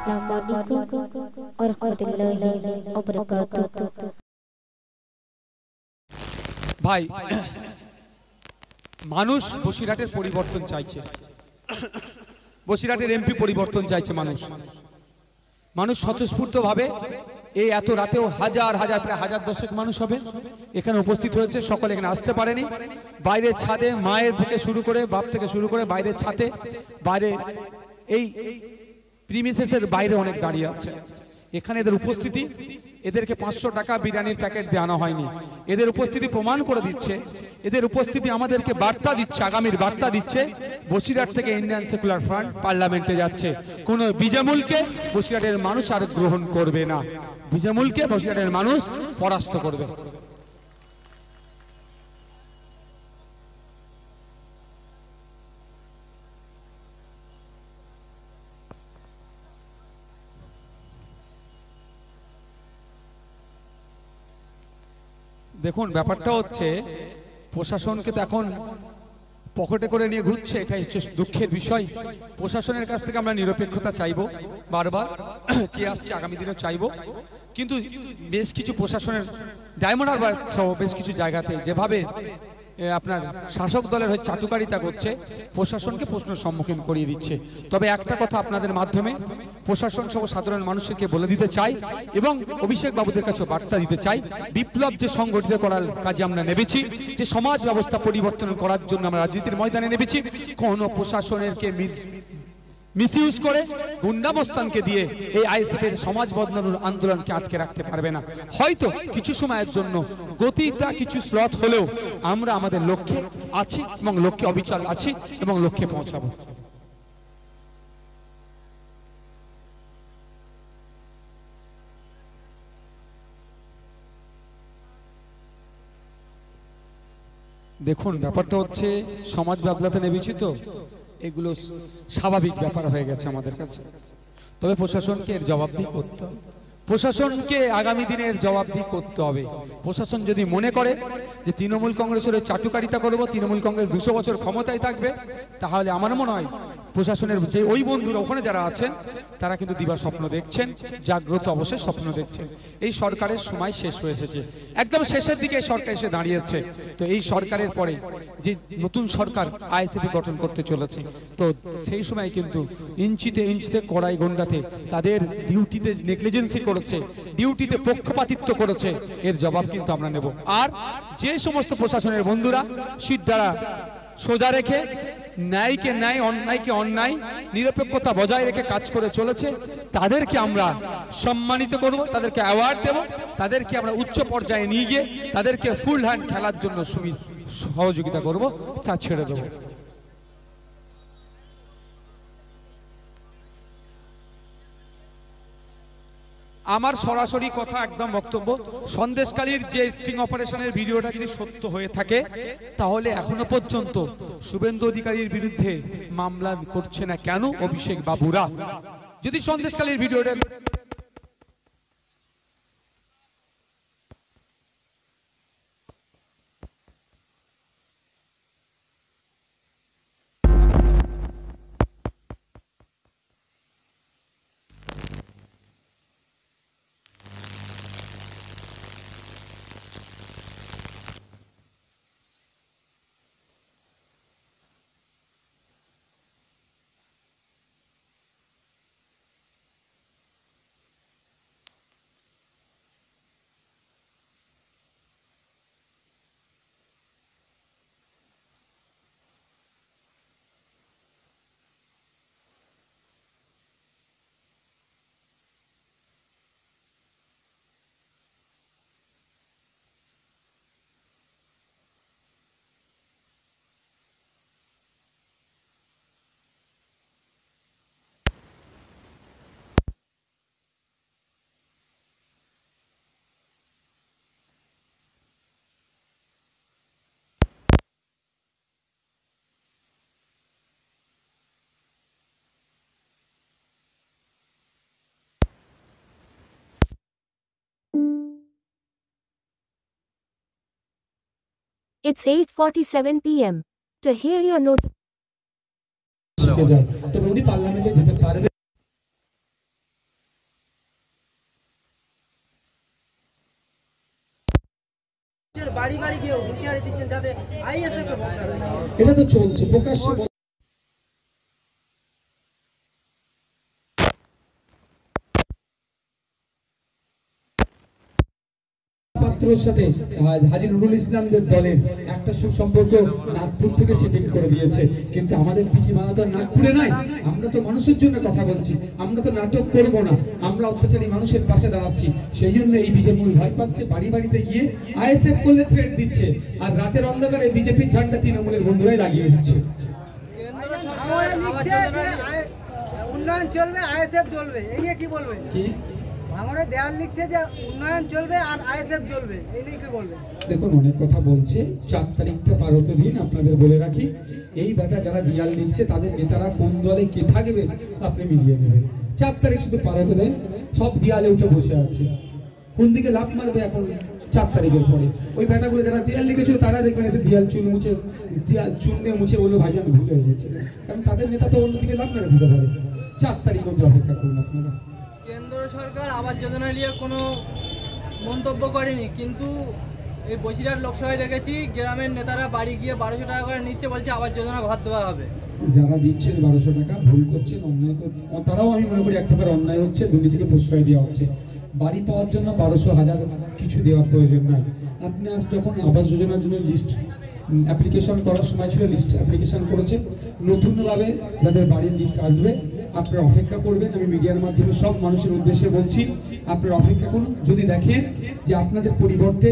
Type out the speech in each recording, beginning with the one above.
Assalamualaikum warahmatullahi wabarakatuh. ভাই মানুষ বসিরহাটের পরিবর্তন চাইছে, বসিরহাটের এমপি পরিবর্তন চাইছে। মানুষ স্বতঃস্ফূর্তভাবে এই এত রাতেও হাজার হাজার প্রায় হাজার দশেক মানুষ হবে এখানে উপস্থিত হয়েছে। সকলে এখানে আসতে পারেনি। বাইরের ছাদে মায়ের থেকে শুরু করে বাপ থেকে শুরু করে বাইরের ছাদে বাইরে এই প্রিমিসেসের বাইরে অনেক দাঁড়িয়ে আছে। এখানে এদের উপস্থিতি, এদেরকে 500 টাকা বিরিয়ানির প্যাকেট দেওয়া হয়নি। এদের উপস্থিতি প্রমাণ করে দিচ্ছে, এদের উপস্থিতি আমাদেরকে বার্তা দিচ্ছে, আগামীর বার্তা দিচ্ছে। বসিরহাট থেকে ইন্ডিয়ান সেকুলার ফ্রন্ট পার্লামেন্টে যাচ্ছে। কোনো বিজেমূলকে বসিরহাটের মানুষ আর গ্রহণ করবে না। বিজেমূলকে বসিরহাটের মানুষ পরাস্ত করবে। দেখুন ব্যাপারটা হচ্ছে প্রশাসনকে তো এখন পকেটে করে নিয়ে ঘুরছে, এটাই হচ্ছে দুঃখের বিষয়। প্রশাসনের কাছ থেকে আমরা নিরপেক্ষতা চাইবো, বারবার চেয়ে আসছে, আগামী দিনেও চাইবো। কিন্তু বেশ কিছু প্রশাসনের ডায়মন্ড হারবার সহ বেশ কিছু জায়গাতে যেভাবে আপনার শাসক দলের হয়ে চাটুকারিতা করছে, প্রশাসনকে প্রশ্নের সম্মুখীন করিয়ে দিচ্ছে। তবে একটা কথা আপনাদের মাধ্যমে প্রশাসন সহ সাধারণ মানুষকে বলে দিতে চাই এবং অভিষেক বাবুদের কাছে বার্তা দিতে চাই, বিপ্লব যে সংগঠিত করার কাজে আমরা নেমেছি, যে সমাজ ব্যবস্থা পরিবর্তন করার জন্য আমরা রাজনীতির ময়দানে নেমেছি, কোনো প্রশাসনেরকে মিসইউজ করে গুন্ডামস্তানকে দিয়ে এই আইএসএফের সমাজ বদলানোর আন্দোলনকে আটকে রাখতে পারবে না। হয়তো কিছু সময়ের জন্য গতিটা কিছু স্লথ হলেও আমরা আমাদের লক্ষ্যে আছি এবং লক্ষ্যে অবিচল আছি এবং লক্ষ্যে পৌঁছাবো। দেখুন ব্যাপারটা হচ্ছে সমাজ ব্যবলাতে নেমেছি তো এগুলো স্বাভাবিক ব্যাপার হয়ে গেছে আমাদের কাছে। তবে প্রশাসনকে এর জবাবদিহি করতে হবে, প্রশাসনকে আগামী দিনের জবাবদিহি করতে হবে। প্রশাসন যদি মনে করে যে তৃণমূল কংগ্রেসের চাটুকারিতা করবো, তৃণমূল কংগ্রেস 200 বছর ক্ষমতায় থাকবে, তাহলে আমার মনে হয় প্রশাসনের যে ওই বন্ধুরা ওখানে যারা আছেন তারা কিন্তু দিবা স্বপ্ন দেখছেন, জাগ্রত অবশ্যই স্বপ্ন দেখছেন। এই সরকারের সময় শেষ হয়ে এসেছে, একদম শেষের দিকে সরকার এসে দাঁড়িয়েছে। তো এই সরকারের পরে যে নতুন সরকার আইএসএফ গঠন করতে চলেছে, তো সেই সময় কিন্তু ইঞ্চিতে ইঞ্চিতে কড়াই গন্ডাতে তাদের ডিউটিতে নেগলিজেন্সি করেছে, ডিউটিতে পক্ষপাতিত্ব করেছে, এর জবাব কিন্তু আমরা নেব। আর যে সমস্ত প্রশাসনের বন্ধুরা সিট দ্বারা সোজা রেখে ন্যায়কে ন্যায়, অন্যায়কে অন্যায়, নিরপেক্ষতা বজায় রেখে কাজ করে চলেছে, তাদেরকে আমরা সম্মানিত করব, তাদেরকে অ্যাওয়ার্ড দেব, তাদেরকে আমরা উচ্চ পর্যায়ে নিয়ে গিয়ে তাদেরকে ফুল হ্যান্ড খেলার জন্য সহযোগিতা করব, তা ছেড়ে দেবো। আমার সরাসরি কথা একদম বক্তব্য, সন্দেশখালীর যে স্টিং অপারেশনের ভিডিওটা যদি সত্য হয়ে থাকে তাহলে এখনো পর্যন্ত শুভেন্দু অধিকারীর বিরুদ্ধে মামলা করছে না কেন অভিষেক বাবুরা? যদি সন্দেশখালীর ভিডিওটা It's 8:47 p.m. To hear your note. তবে উনি পার্লামেন্টে যেতে পারবে বাড়ি বাড়ি গিয়ে হুঁশিয়ারি দিচ্ছেন যাতে আইএসএফ কে ভোট দেবে। এটা তো চলছে প্রকাশ্যে। পাত্রর সাথে হাজী নুরুল ইসলামদের দলের একটা সুসম্পর্ক নাগপুর থেকে সেটিং করে দিয়েছে, কিন্তু আমাদের ত্রিকিমালা তো নাগপুরে নাই। আমরা তো মানুষের জন্য কথা বলছি, আমরা তো নাটক করব না, আমরা অত্যাচারী মানুষের পাশে দাঁড়াচ্ছি। সেই জন্য এই বিজেপি ভয় পাচ্ছে, বাড়ি বাড়িতে গিয়ে আইএসএফ করলে থ্রেট দিচ্ছে, আর রাতের অন্ধকারে বিজেপির ঝান্ডা তৃণমূলের বন্ধুরাই লাগিয়ে দিচ্ছে। উন্নয়ন চলবে, আইএসএফ চলবে, এই নিয়ে কি বলবেন? কি ভাঙড়ে দেয়াল লিখছে যে উন্নয়ন চলবে আর আইএসএফ চলবে, এই নিয়ে কি বলবেন? দেখুন অনেক কথা বলছে, 4 তারিখটা পার হতে দিন। আপনাদের বলে রাখি, এই ব্যাটা যারা দেয়াল লিখছে তাদের নেতারা কোন দলে কে থাকবে আপনি মিলিয়ে নেবেন। 4 তারিখ শুধু পার হতে দেন, সব দেয়ালে উঠে বসে আছে। কোন দিকে লাভ মারবে এখন 4 তারিখের পরে? ওই ব্যাটাগুলো যারা দেয়াল লিখেছিল তারা দেখবেন এসে দেয়াল চুন দিয়ে মুছে বললো ভাই আমি ভুল হয়ে গেছে, কারণ তাদের নেতা তো অন্যদিকে লাভ মেরে দিতে পারে। 4 তারিখ অবধি অপেক্ষা করুন আপনারা। কেন্দ্র সরকার আবাস যোজনা নিয়ে কোনো মন্তব্য করেনি, কিন্তু এই বসিরহাট লোকসভায় দেখেছি গ্রামের নেতারা বাড়ি গিয়ে 1200 টাকা করে নিচ্ছে, বলছে আবাস যোজনা ঘর দেওয়া হবে। যারা দিচ্ছেন 1200 টাকা ভুল করছেন, অন্যায় করছেন, তারাও আমি মনে করি এক প্রকার অন্যায় হচ্ছে, দুর্নীতিকে প্রশ্রয় দেওয়া হচ্ছে। বাড়ি পাওয়ার জন্য 1200 1000 কিছু দেওয়ার প্রয়োজন নাই। আপনি আজ যখন আবাস যোজনার জন্য লিস্ট অ্যাপ্লিকেশন করার সময় ছিল, লিস্ট অ্যাপ্লিকেশন করেছে, নতুনভাবে যাদের বাড়ির লিস্ট আসবে আপনারা অপেক্ষা করবেন। আমি মিডিয়ার মাধ্যমে সব মানুষের উদ্দেশ্যে বলছি, আপনারা অপেক্ষা করুন। যদি দেখেন যে আপনাদের পরিবর্তে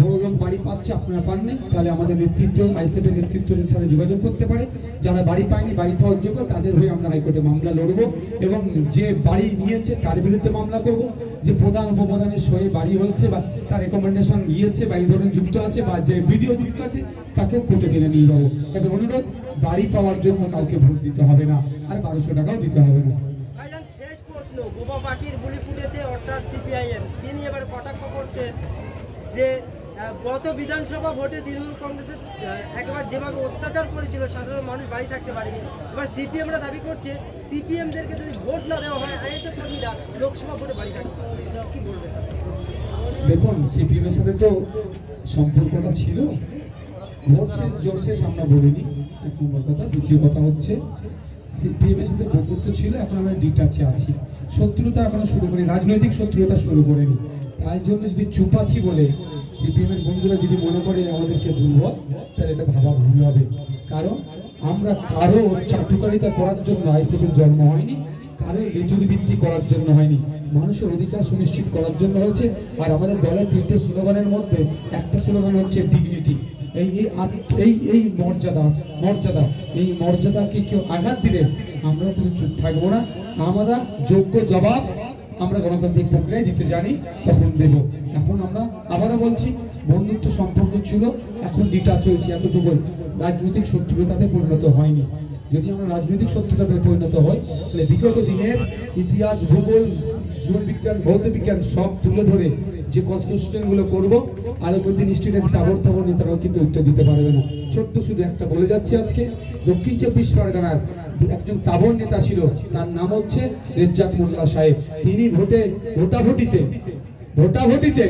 বড় লোক বাড়ি পাচ্ছে, আপনারা পাননি, তাহলে আমাদের নেতৃত্ব আইএসএফের নেতৃত্বের সাথে যোগাযোগ করতে পারে। যারা বাড়ি পায়নি, বাড়ি পাওয়ার যোগ্য, তাদের হয়ে আমরা হাইকোর্টে মামলা লড়বো এবং যে বাড়ি নিয়েছে তার বিরুদ্ধে মামলা করব। যে প্রধান উপপ্রধানের সয়ে বাড়ি হয়েছে বা তার রেকমেন্ডেশন গিয়েছে বা এই ধরনের যুক্ত আছে বা যে ভিডিও যুক্ত আছে তাকে কোর্টে টেনে নিয়ে যাবো। তবে অনুরোধ, বাড়ি পাওয়ার জন্য কাউকে ভোট দিতে হবে না, আর 1200 টাকাও দিতে হবে না। শেষ প্রশ্ন, গোপা পার্টির গুলি ফুটেছে, অর্থাৎ সিপিআইএম, তিনি এবার কটাক্ষ করছে যে গত বিধানসভা ভোটে তৃণমূল কংগ্রেসের একবার যেভাবে অত্যাচার করেছিল, সাধারণ মানুষ বাড়ি থাকতে পারেনি। এবার সিপিএমরা দাবি করছে সিপিএমদেরকে যদি ভোট না দেওয়া হয়, আইএসএফ কর্মীরা লোকসভা ভোটে বাড়ি থাকতে পারে। কি বলবেন? দেখুন, সিপিএম এর সাথে তো সম্পর্কটা ছিল, ভোট শেষ জোর শেষ আমরা বলিনি, এক নম্বর কথা। দ্বিতীয় কথা হচ্ছে সিপিএম এর সাথে বন্ধুত্ব ছিল, এখন আমরা ডিটাচে আছি, শত্রুতা এখনো শুরু করিনি, রাজনৈতিক শত্রুতা শুরু করিনি। তাই জন্য যদি চুপ আছি বলে সিপিএম এর বন্ধুরা যদি মনে করে আমাদেরকে দুর্বল, তাহলে এটা ভাবা ভুল হবে। কারণ আমরা কারো চাটুকারিতা করার জন্য আইএসএফ এর জন্ম হয়নি, কারো লেজুর ভিত্তি করার জন্য হয়নি, মানুষের অধিকার সুনিশ্চিত করার জন্য হয়েছে। আর আমাদের দলের 3টে স্লোগানের মধ্যে একটা স্লোগান হচ্ছে ডিগনিটি। এই মর্যাদা, এই মর্যাদাকে কেউ আঘাত দিলে আমরা কিন্তু চুপ থাকবো না। আমরা যোগ্য জবাব আমরা গণতান্ত্রিক প্রক্রিয়ায় দিতে জানি, তখন দেব। এখন আমরা আবারও বলছি, বন্ধুত্ব সম্পর্ক ছিল, এখন ডিটাচ হয়েছে, এতটুকু। রাজনৈতিক শত্রুতাতে পরিণত হয়নি। যদি আমরা রাজনৈতিক শত্রুতাতে পরিণত হই, তাহলে বিগত দিনের ইতিহাস, ভূগোল, জীবন বিজ্ঞান, ভৌত বিজ্ঞান সব তুলে ধরে যে কোশ্চেনগুলো করবো, আলোকদিন স্টুডেন্ট তাবর নেতারাও কিন্তু উত্তর দিতে পারবে না। ছোট্ট শুধু একটা বলে যাচ্ছে, আজকে দক্ষিণ 24 পরগনার একজন তাবর নেতা ছিল, তার নাম হচ্ছে রেজ্জাক মোল্লা সাহেব। তিনি ভোটাভুটিতে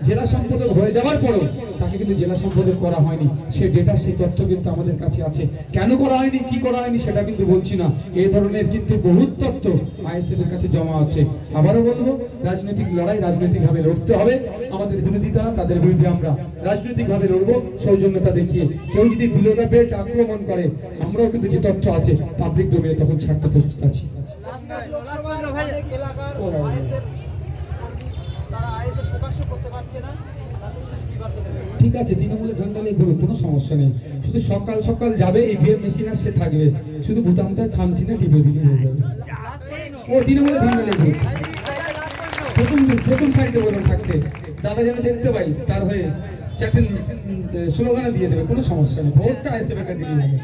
জেলা সম্পাদক হয়ে যাওয়ার পরেও তাকে কিন্তু জেলা সম্পাদক করা হয়নি। সে ডেটা, সেই তথ্য কিন্তু আমাদের কাছে আছে। কেন করা হয়নি, কি করা হয়নি সেটা কিন্তু বলছি না, এই ধরনের কিন্তু বহুত তথ্য আইএসএফ এর কাছে জমা আছে। আবারও বলবো, রাজনৈতিক লড়াই রাজনৈতিকভাবে লড়তে হবে। আমাদের বিরোধিতা, তাদের বিরুদ্ধে আমরা রাজনৈতিকভাবে লড়বো, সৌজন্যতা দেখিয়ে। কেউ যদি বিলো দ্য বেল্ট আক্রমণ করে, আমরাও কিন্তু যে তথ্য আছে পাবলিক ডোমেনে তখন ছাড়তে প্রস্তুত আছি। ঠিক আছে, তৃণমূলের ঝান্ডা নিয়ে ঘুরুক, কোনো সমস্যা নেই। শুধু সকাল সকাল যাবে, ইভিএম মেশিন আর সে থাকবে, শুধু বুতামটা খামছি না, টিপে দিলেই হয়ে যাবে। ও তৃণমূলের ঝান্ডা নিয়ে ঘুরুক, প্রথম সাইডে বলুন থাকতে, দাদা যেন দেখতে পাই, তার হয়ে চারটে স্লোগানে দিয়ে দেবে, কোনো সমস্যা নেই। ভোটটা আইএসএফ এর কাছে দিয়ে যাবে।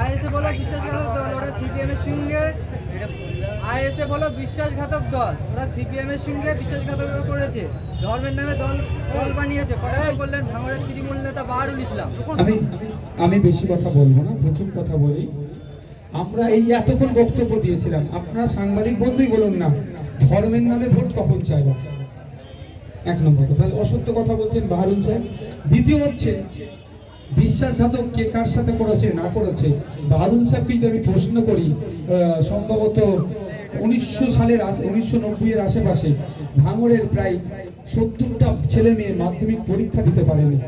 আইএসএফ হলো বিশ্বাসঘাতক দল, ওরা সিপিএম এর সঙ্গে আইএসএফ হলো বিশ্বাসঘাতক দল, ওরা সিপিএম এর সঙ্গে বিশ্বাসঘাতক করেছে, ধর্মের নামে দল বানিয়েছে। কটাই বললেন ভাঙড়ের তৃণমূল নেতা বাহারুল ইসলাম। আমি বেশি কথা বলবো না, প্রথম কথা বলি, আমরা এই এতক্ষণ বক্তব্য দিয়েছিলাম, আপনারা সাংবাদিক বন্ধুই বলুন না, ধর্মের নামে ভোট কখন চাইলাম? এক নম্বর কথা। তাহলে অসত্য কথা বলছেন বাহারুল সাহেব। দ্বিতীয় হচ্ছে বিশ্বাসঘাতক কে কার সাথে করেছে না করেছে। বাহারুল সাহেবকে যদি আমি প্রশ্ন করি, সম্ভবত 1990 এর আশেপাশে ভাঙড়ের প্রায় 70টা ছেলে মেয়ে মাধ্যমিক পরীক্ষা দিতে পারেনি,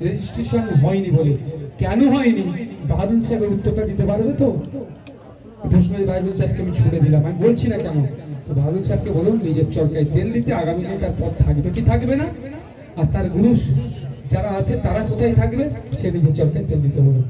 রেজিস্ট্রেশন হয়নি বলে। কেন হয়নি? বাহারুল সাহেবের উত্তরটা দিতে পারবে তো? প্রশ্ন বাহারুল সাহেবকে আমি ছুড়ে দিলাম, আমি বলছি না কেন। তো বাহারুল সাহেবকে বলুন নিজের চরকায় তেল দিতে, আগামী দিনে তার পথ থাকবে কি থাকবে না, আর তার গুরু যারা আছে তারা কোথায় থাকবে, সে নিজের চরকায় তেল দিতে বলুন।